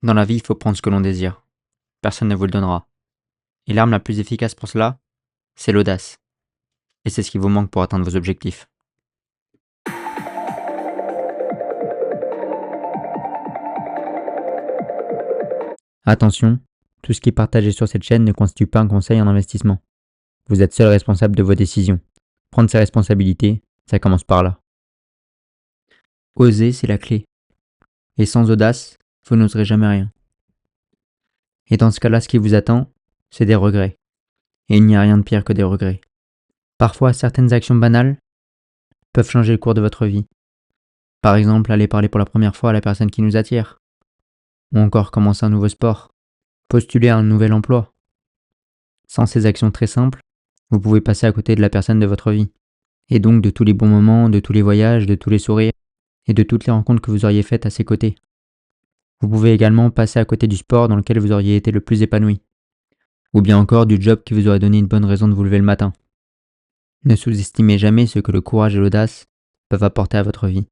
Dans la vie, il faut prendre ce que l'on désire. Personne ne vous le donnera. Et l'arme la plus efficace pour cela, c'est l'audace. Et c'est ce qui vous manque pour atteindre vos objectifs. Attention, tout ce qui est partagé sur cette chaîne ne constitue pas un conseil en investissement. Vous êtes seul responsable de vos décisions. Prendre ses responsabilités, ça commence par là. Oser, c'est la clé. Et sans audace, vous n'oserez jamais rien. Et dans ce cas-là, ce qui vous attend, c'est des regrets. Et il n'y a rien de pire que des regrets. Parfois, certaines actions banales peuvent changer le cours de votre vie. Par exemple, aller parler pour la première fois à la personne qui nous attire. Ou encore commencer un nouveau sport. Postuler à un nouvel emploi. Sans ces actions très simples, vous pouvez passer à côté de la personne de votre vie. Et donc de tous les bons moments, de tous les voyages, de tous les sourires, et de toutes les rencontres que vous auriez faites à ses côtés. Vous pouvez également passer à côté du sport dans lequel vous auriez été le plus épanoui. Ou bien encore du job qui vous aurait donné une bonne raison de vous lever le matin. Ne sous-estimez jamais ce que le courage et l'audace peuvent apporter à votre vie.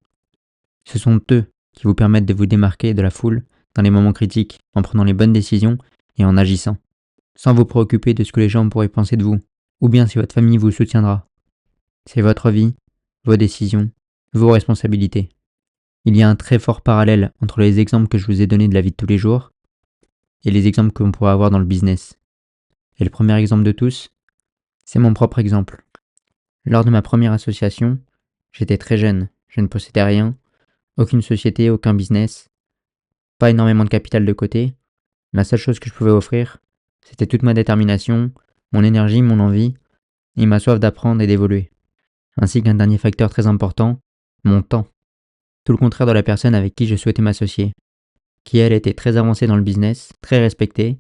Ce sont eux qui vous permettent de vous démarquer de la foule dans les moments critiques, en prenant les bonnes décisions et en agissant, sans vous préoccuper de ce que les gens pourraient penser de vous, ou bien si votre famille vous soutiendra. C'est votre vie, vos décisions, vos responsabilités. Il y a un très fort parallèle entre les exemples que je vous ai donnés de la vie de tous les jours et les exemples que l'on pourrait avoir dans le business. Et le premier exemple de tous, c'est mon propre exemple. Lors de ma première association, j'étais très jeune, je ne possédais rien, aucune société, aucun business, pas énormément de capital de côté. La seule chose que je pouvais offrir, c'était toute ma détermination, mon énergie, mon envie et ma soif d'apprendre et d'évoluer. Ainsi qu'un dernier facteur très important, mon temps. Tout le contraire de la personne avec qui je souhaitais m'associer, qui elle était très avancée dans le business, très respectée,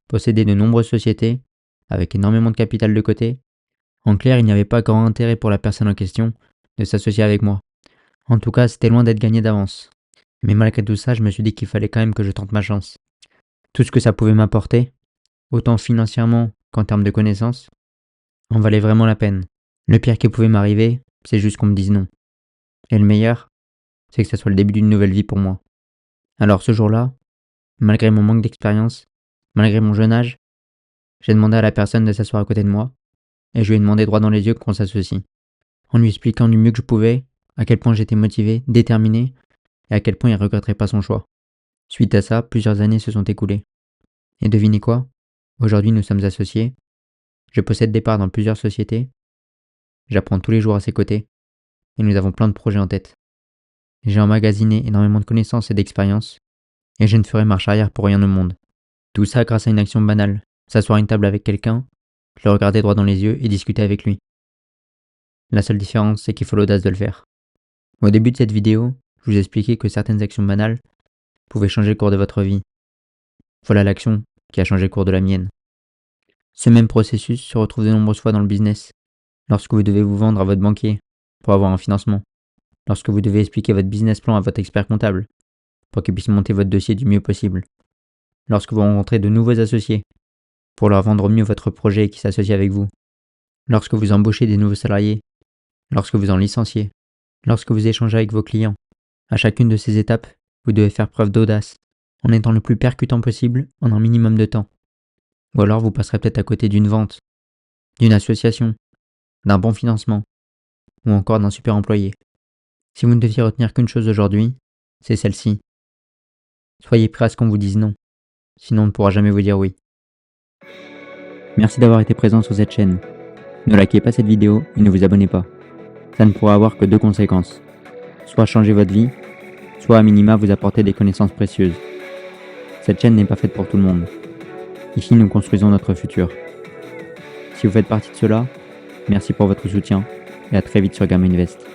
possédait de nombreuses sociétés, avec énormément de capital de côté. En clair, il n'y avait pas grand intérêt pour la personne en question de s'associer avec moi. En tout cas, c'était loin d'être gagné d'avance. Mais malgré tout ça, je me suis dit qu'il fallait quand même que je tente ma chance. Tout ce que ça pouvait m'apporter, autant financièrement qu'en termes de connaissances, en valait vraiment la peine. Le pire qui pouvait m'arriver, c'est juste qu'on me dise non. Et le meilleur, c'est que ça soit le début d'une nouvelle vie pour moi. Alors ce jour-là, malgré mon manque d'expérience, malgré mon jeune âge, j'ai demandé à la personne de s'asseoir à côté de moi, et je lui ai demandé droit dans les yeux qu'on s'associe, en lui expliquant du mieux que je pouvais à quel point j'étais motivé, déterminé, et à quel point il ne regretterait pas son choix. Suite à ça, plusieurs années se sont écoulées. Et devinez quoi ? Aujourd'hui, nous sommes associés, je possède des parts dans plusieurs sociétés, j'apprends tous les jours à ses côtés, et nous avons plein de projets en tête. J'ai emmagasiné énormément de connaissances et d'expériences, et je ne ferai marche arrière pour rien au monde. Tout ça grâce à une action banale, s'asseoir à une table avec quelqu'un, le regarder droit dans les yeux et discuter avec lui. La seule différence, c'est qu'il faut l'audace de le faire. Au début de cette vidéo, je vous ai expliqué que certaines actions banales pouvaient changer le cours de votre vie. Voilà l'action qui a changé le cours de la mienne. Ce même processus se retrouve de nombreuses fois dans le business, lorsque vous devez vous vendre à votre banquier pour avoir un financement, lorsque vous devez expliquer votre business plan à votre expert comptable pour qu'il puisse monter votre dossier du mieux possible, lorsque vous rencontrez de nouveaux associés pour leur vendre au mieux votre projet et qui s'associent avec vous, lorsque vous embauchez des nouveaux salariés, lorsque vous en licenciez, lorsque vous échangez avec vos clients. À chacune de ces étapes, vous devez faire preuve d'audace, en étant le plus percutant possible en un minimum de temps. Ou alors vous passerez peut-être à côté d'une vente, d'une association, d'un bon financement, ou encore d'un super employé. Si vous ne deviez retenir qu'une chose aujourd'hui, c'est celle-ci. Soyez prêt à ce qu'on vous dise non, sinon on ne pourra jamais vous dire oui. Merci d'avoir été présent sur cette chaîne. Ne likez pas cette vidéo et ne vous abonnez pas. Ça ne pourra avoir que deux conséquences. Soit changer votre vie, soit à minima vous apporter des connaissances précieuses. Cette chaîne n'est pas faite pour tout le monde. Ici nous construisons notre futur. Si vous faites partie de cela, merci pour votre soutien et à très vite sur Gamma Invest.